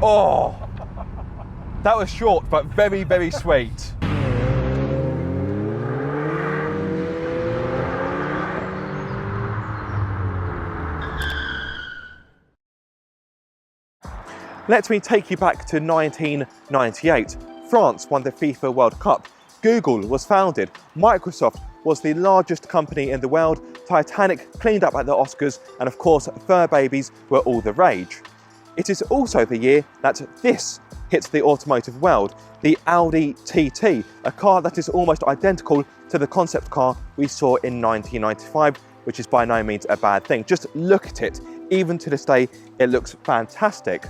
Oh, that was short, but very, very sweet. Let me take you back to 1998. France won the FIFA World Cup. Google was founded. Microsoft was the largest company in the world. Titanic cleaned up at the Oscars. And of course, fur babies were all the rage. It is also the year that this hits the automotive world, the Audi TT, a car that is almost identical to the concept car we saw in 1995, which is by no means a bad thing. Just look at it. Even to this day, it looks fantastic.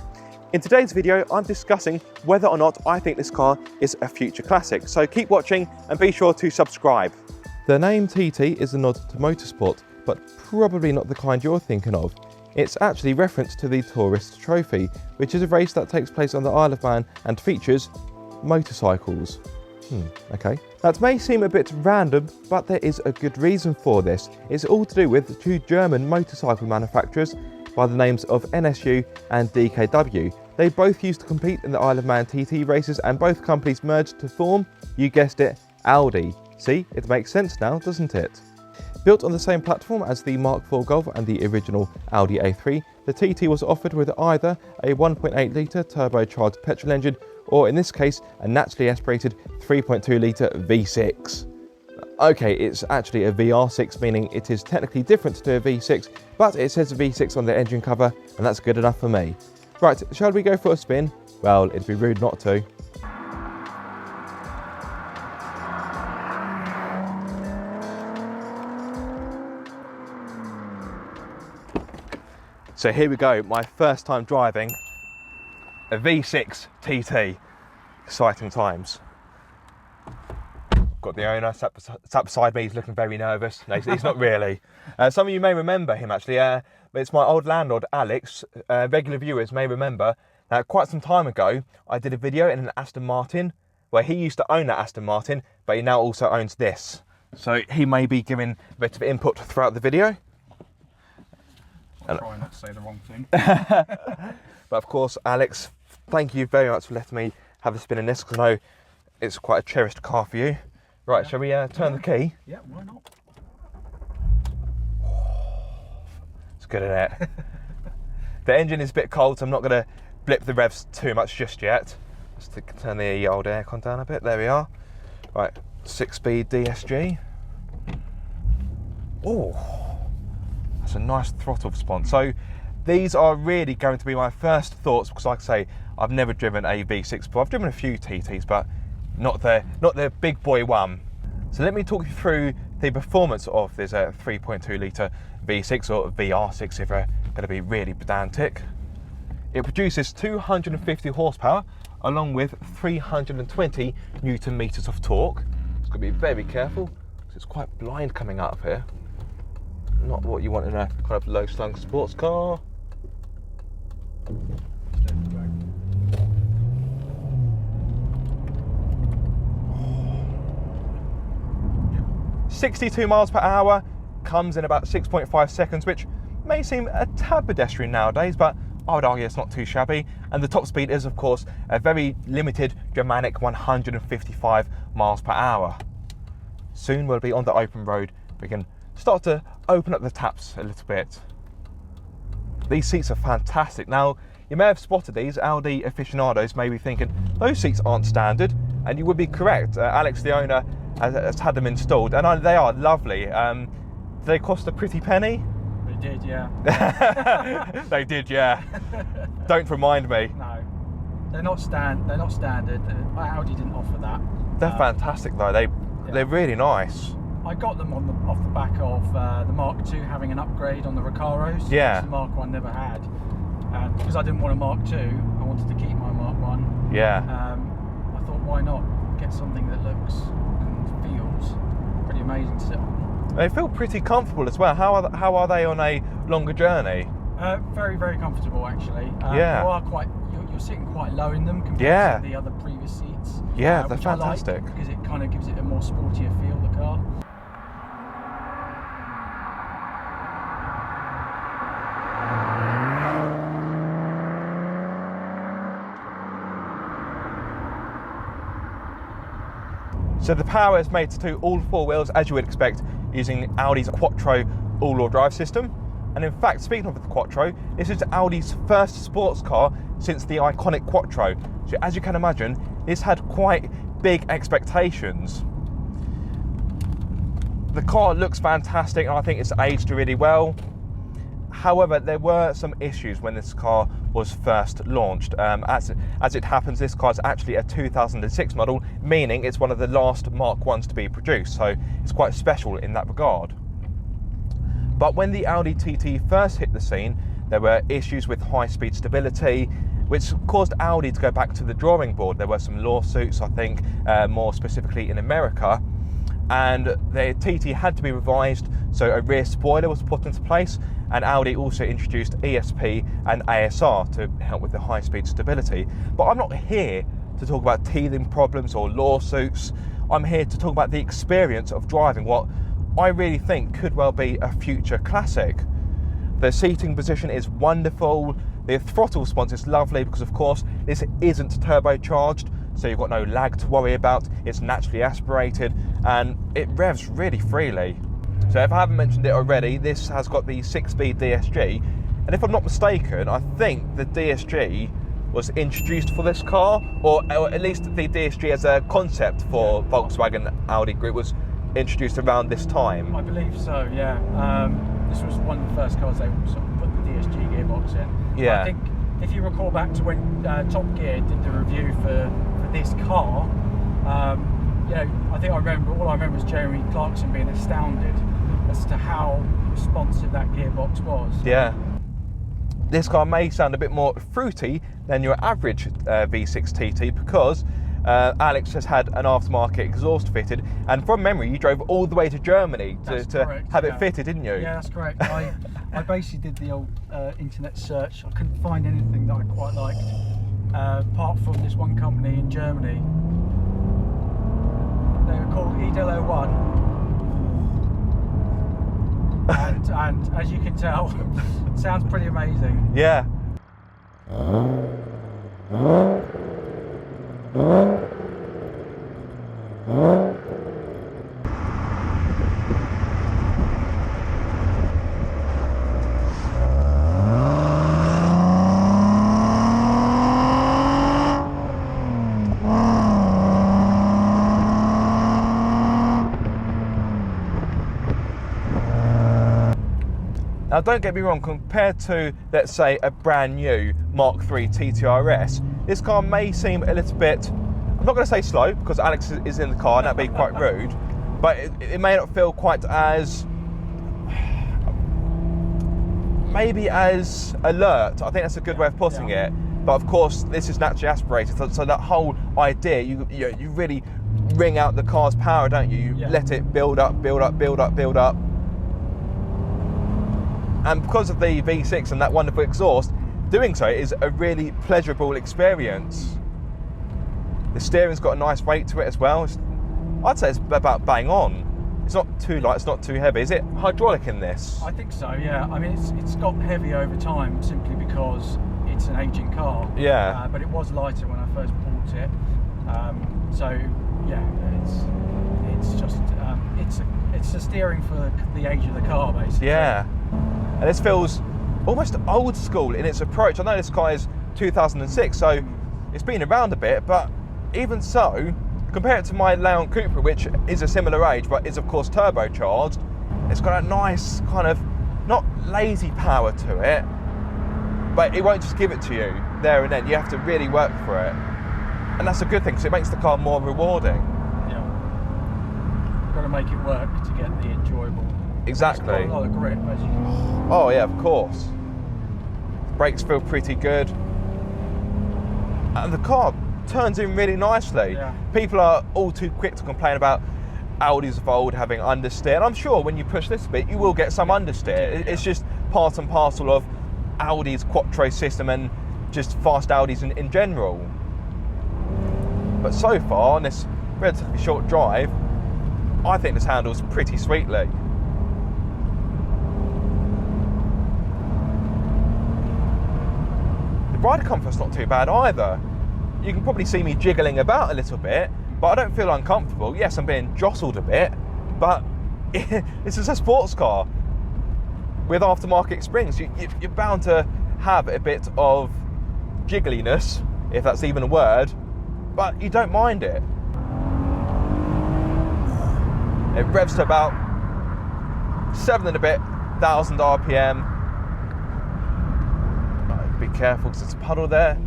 In today's video, I'm discussing whether or not I think this car is a future classic. So keep watching and be sure to subscribe. The name TT is a nod to Motorsport, but probably not the kind you're thinking of. It's actually reference to the Tourist Trophy, which is a race that takes place on the Isle of Man and features motorcycles. Okay. That may seem a bit random, but there is a good reason for this. It's all to do with two German motorcycle manufacturers by the names of NSU and DKW. They both used to compete in the Isle of Man TT races, and both companies merged to form, you guessed it, Audi. See, it makes sense now, doesn't it? Built on the same platform as the Mark IV Golf and the original Audi A3, the TT was offered with either a 1.8 litre turbocharged petrol engine, or in this case, a naturally aspirated 3.2 litre V6. Okay, it's actually a VR6, meaning it is technically different to a V6, but it says V6 on the engine cover, and that's good enough for me. Right, shall we go for a spin? Well, it'd be rude not to. So here we go, my first time driving a V6 TT. Exciting times. Got the owner sat beside me, he's looking very nervous. No, he's not really. Some of you may remember him actually. It's my old landlord, Alex. Regular viewers may remember that quite some time ago, I did a video in an Aston Martin where he used to own that Aston Martin, but he now also owns this. So he may be giving a bit of input throughout the video. I'll try not to say the wrong thing. But of course, Alex, thank you very much for letting me have a spin in this, because I know it's quite a cherished car for you. Right, yeah. Shall we turn the key? Yeah, why not? It's good, isn't it? The engine is a bit cold, so I'm not going to blip the revs too much just yet. Just to turn the old aircon down a bit. There we are. Right, 6-speed DSG. Oh, that's a nice throttle response. So these are really going to be my first thoughts, because like I say, I've never driven a V6 before. I've driven a few TTs, but not the big boy one. So let me talk you through the performance of this 3.2 litre V6, or VR6 if we're going to be really pedantic. It produces 250 horsepower along with 320 Newton meters of torque. It's got to be very careful because it's quite blind coming out of here. Not what you want in a kind of low slung sports car. 62 miles per hour, comes in about 6.5 seconds, which may seem a tad pedestrian nowadays, but I would argue it's not too shabby. And the top speed is, of course, a very limited Germanic 155 miles per hour. Soon we'll be on the open road. We can start to open up the taps a little bit. These seats are fantastic. Now, you may have spotted these. Audi aficionados may be thinking, those seats aren't standard, and you would be correct. Alex, the owner, has had them installed, and they are lovely. They cost a pretty penny. They did, yeah. They did, yeah. Don't remind me. No, they're not standard. Audi didn't offer that. They're fantastic though. They're really nice. I got them off the back of the Mark II having an upgrade on the Recaros, yeah, which the Mark I never had. And because I didn't want a Mark II, I wanted to keep my Mark I. Yeah. I thought, why not get something that looks and feels pretty amazing to sit on. They feel pretty comfortable as well. How are they on a longer journey? Very, very comfortable actually. Yeah. You're sitting quite low in them compared to the other previous seats. Yeah, they're which fantastic. I like because it kind of gives it a more sportier feel, the car. So the power is made to do all four wheels, as you would expect, using Audi's Quattro all-wheel drive system. And in fact, speaking of the Quattro, this is Audi's first sports car since the iconic Quattro. So as you can imagine, this had quite big expectations. The car looks fantastic and I think it's aged really well. However, there were some issues when this car was first launched. As it happens, this car is actually a 2006 model, meaning it's one of the last Mark 1s to be produced, so it's quite special in that regard. But when the Audi TT first hit the scene, there were issues with high-speed stability, which caused Audi to go back to the drawing board. There were some lawsuits, I think, more specifically in America, and the TT had to be revised, so a rear spoiler was put into place, and Audi also introduced ESP and ASR to help with the high-speed stability. But I'm not here to talk about teething problems or lawsuits. I'm here to talk about the experience of driving what I really think could well be a future classic. The seating position is wonderful. The throttle response is lovely because, of course, this isn't turbocharged, so you've got no lag to worry about. It's naturally aspirated and it revs really freely. So if I haven't mentioned it already, this has got the 6-speed DSG, and if I'm not mistaken, I think the DSG was introduced for this car, or at least the DSG as a concept for Volkswagen Audi Group was introduced around this time. I believe so, yeah. This was one of the first cars they sort of put the DSG gearbox in. Yeah. I think if you recall back to when Top Gear did the review for this car, you know, all I remember was Jeremy Clarkson being astounded as to how responsive that gearbox was. Yeah. This car may sound a bit more fruity than your average V6 TT because Alex has had an aftermarket exhaust fitted, and from memory you drove all the way to Germany to have it fitted, didn't you? Yeah, that's correct. I basically did the old internet search. I couldn't find anything that I quite liked apart from this one company in Germany. They were called Edel01. And as you can tell, it sounds pretty amazing. Yeah. Now don't get me wrong, compared to, let's say, a brand new Mark III TTRS, this car may seem a little bit, I'm not going to say slow, because Alex is in the car and that'd be quite rude, but it may not feel quite as, maybe as alert. I think that's a good way of putting it. But of course, this is naturally aspirated, so that whole idea, you really wring out the car's power, don't you? You let it build up, build up, build up, build up. And because of the V6 and that wonderful exhaust, doing so is a really pleasurable experience. The steering's got a nice weight to it as well. I'd say it's about bang on. It's not too light, it's not too heavy. Is it hydraulic in this? I think so, yeah. I mean, it's got heavy over time simply because it's an aging car. Yeah. But it was lighter when I first bought it. So yeah, it's just it's the steering for the age of the car, basically. Yeah. And this feels almost old school in its approach. I know this car is 2006, so it's been around a bit, but even so, compare it to my Leon Cooper, which is a similar age, but is of course turbocharged. It's got a nice kind of, not lazy power to it, but it won't just give it to you there and then. You have to really work for it. And that's a good thing, because it makes the car more rewarding. Yeah. You've got to make it work to get the enjoyable. Exactly. It's got a lot of grip, as you can. Oh yeah, of course. The brakes feel pretty good. And the car turns in really nicely. Yeah. People are all too quick to complain about Audis of old having understeer. And I'm sure when you push this a bit, you will get some understeer. It's just part and parcel of Audi's Quattro system and just fast Audis in general. But so far, on this relatively short drive, I think this handles pretty sweetly. The rider comfort's not too bad either. You can probably see me jiggling about a little bit, but I don't feel uncomfortable. Yes, I'm being jostled a bit, but this is a sports car with aftermarket springs. You're bound to have a bit of jiggliness, if that's even a word, but you don't mind it. It revs to about 7 and a bit thousand RPM. Right, be careful because there's a puddle there.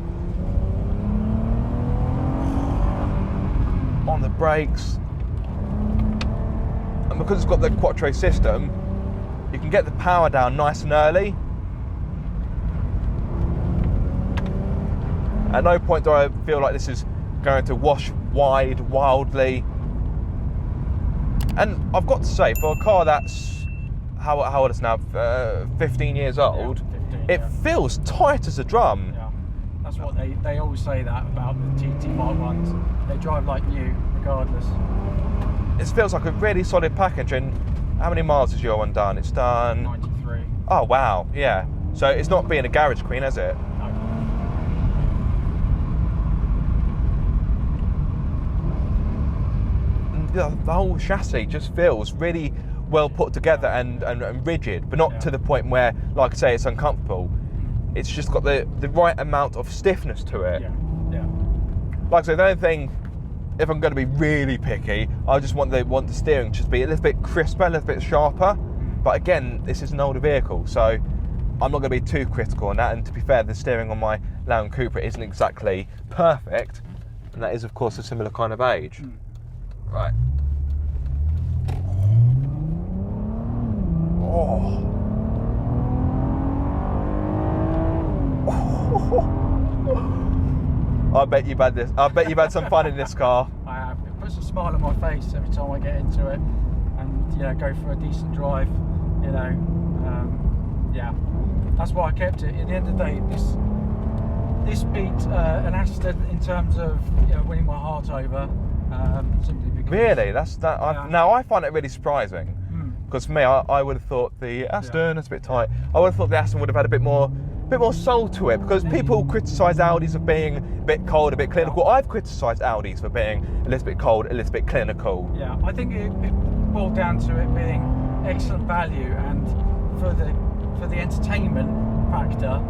On the brakes. And because it's got the Quattro system, you can get the power down nice and early. At no point do I feel like this is going to wash wildly. And I've got to say, for a car that's, how old is it now, 15 years old, it feels tight as a drum. Yeah. That's what they always say that about the TT Mark 1s. They drive like new, regardless. It feels like a really solid package. And how many miles has your one done? It's done 93. Oh wow, yeah. So it's not being a garage queen, has it? No. The whole chassis just feels really well put together and rigid, but not to the point where, like I say, it's uncomfortable. It's just got the right amount of stiffness to it. Yeah. Like I say, the only thing, if I'm going to be really picky, I just want the steering to just be a little bit crisper, a little bit sharper. But again, this is an older vehicle, so I'm not going to be too critical on that. And to be fair, the steering on my Land Cooper isn't exactly perfect, and that is, of course, a similar kind of age. Right. Oh. I bet you've had this. I bet you've had some fun in this car. I have. It puts a smile on my face every time I get into it, and go for a decent drive. Yeah, that's why I kept it. At the end of the day, this beat an Aston in terms of winning my heart over. Simply because. Really, that's that. Yeah. Now I find it really surprising because for me, I would have thought the Aston is a bit tight. I would have thought the Aston would have had a bit more soul to it, because people criticise Audis for being a bit cold, a bit clinical. I've criticised Audis for being a little bit cold, a little bit clinical. Yeah, I think it boiled down to it being excellent value, and for the entertainment factor,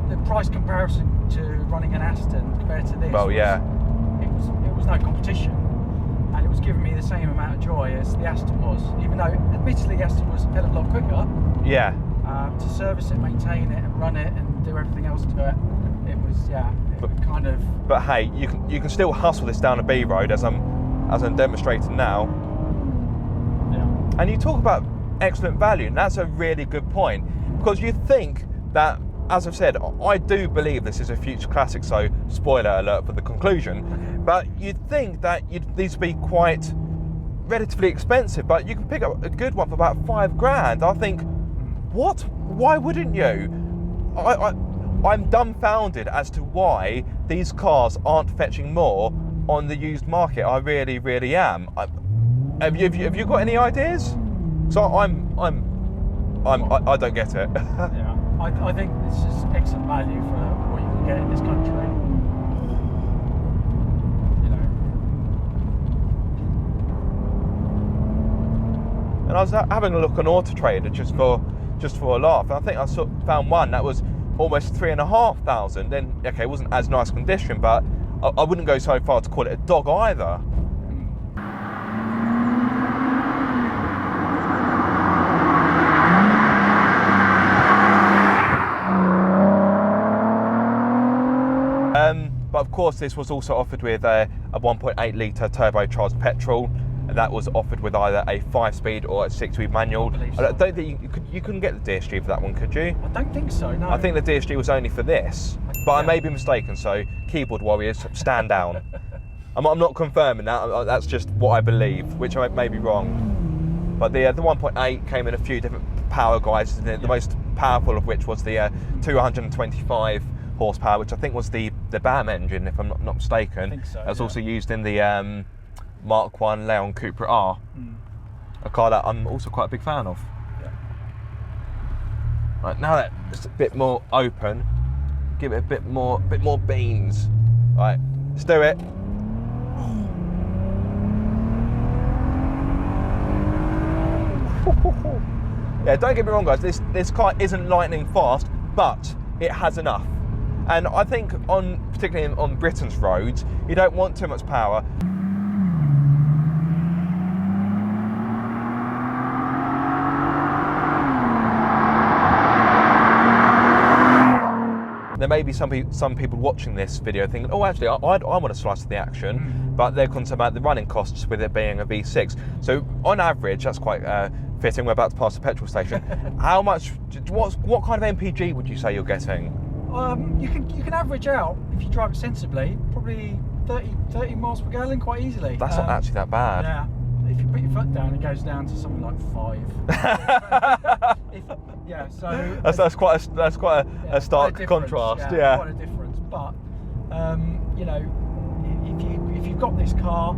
the price comparison to running an Aston compared to this. Well, yeah, it was no competition, and it was giving me the same amount of joy as the Aston was, even though admittedly the Aston was a hell of a lot quicker. Yeah. To service it, maintain it, and run it, and do everything else to it, it was kind of. But hey, you can still hustle this down a B road as I'm demonstrating now. Yeah. And you talk about excellent value, and that's a really good point, because you think that, as I've said, I do believe this is a future classic, so spoiler alert for the conclusion, but you'd think that these would be quite relatively expensive, but you can pick up a good one for about £5,000. I think, what? Why wouldn't you? I'm dumbfounded as to why these cars aren't fetching more on the used market. I really, really am. Have you got any ideas? So I don't get it. Yeah. I think this is excellent value for what you can get in this country. And I was having a look on Auto Trader just for a laugh, and I think I found one that was almost 3,500. And okay, it wasn't as nice condition, but I wouldn't go so far to call it a dog either. But of course, this was also offered with a 1.8 litre turbocharged petrol, and that was offered with either a 5-speed or a 6-speed manual. I don't think you couldn't get the DSG for that one, could you? I don't think so, no. I think the DSG was only for this, but I may be mistaken, so keyboard warriors, stand down. I'm not confirming that, that's just what I believe, which I may be wrong. But the 1.8 came in a few different power guides, the most powerful of which was the 225 horsepower, which I think was the BAM engine, if I'm not mistaken. I think so, that was also used in the Mark 1 Land Cooper R, a car that I'm also quite a big fan of. Yeah. Right, now that it's a bit more open, give it a bit more beans. Right, let's do it. Yeah, don't get me wrong, guys. This car isn't lightning fast, but it has enough. And I think particularly on Britain's roads, you don't want too much power. There may be some people watching this video thinking, oh, actually, I want to slice of the action, but they're concerned about the running costs with it being a V6. So on average, that's quite fitting. We're about to pass the petrol station. How much? What kind of MPG would you say you're getting? You can average out, if you drive it sensibly, probably 30 miles per gallon quite easily. That's not actually that bad. Yeah. If you put your foot down, it goes down to something like 5. Yeah, so that's quite a stark contrast. Yeah, quite a difference. But you know, if you've got this car,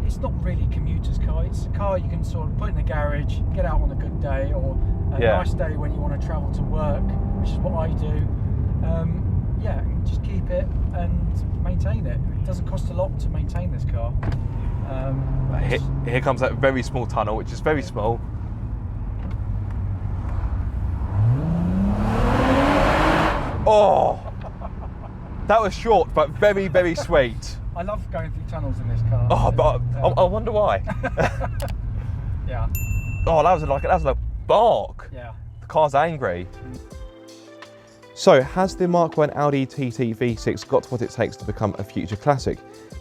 it's not really a commuter's car. It's a car you can sort of put in the garage, get out on a good day, or a nice day when you want to travel to work, which is what I do. Yeah, just keep it and maintain it. It doesn't cost a lot to maintain this car. Here comes that very small tunnel, which is very small. Oh, that was short, but very, very sweet. I love going through tunnels in this car. Oh, but I wonder why. Yeah. Oh, that was a bark. Yeah. The car's angry. So, has the Mk1 Audi TT V6 got what it takes to become a future classic?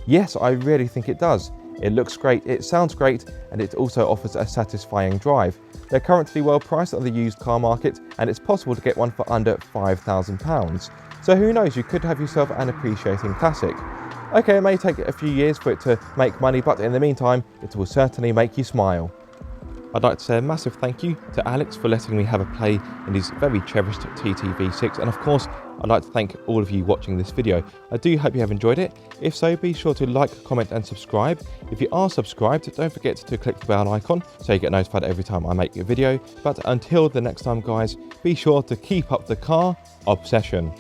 Yes, I really think it does. It looks great, it sounds great, and it also offers a satisfying drive. They're currently well priced on the used car market, and it's possible to get one for under £5,000. So who knows, you could have yourself an appreciating classic. Okay, it may take a few years for it to make money, but in the meantime, it will certainly make you smile. I'd like to say a massive thank you to Alex for letting me have a play in his very cherished TT V6, and of course I'd like to thank all of you watching this video. I do hope you have enjoyed it. If so, be sure to like, comment and subscribe. If you are subscribed, don't forget to click the bell icon so you get notified every time I make a video. But until the next time, guys, be sure to keep up the car obsession.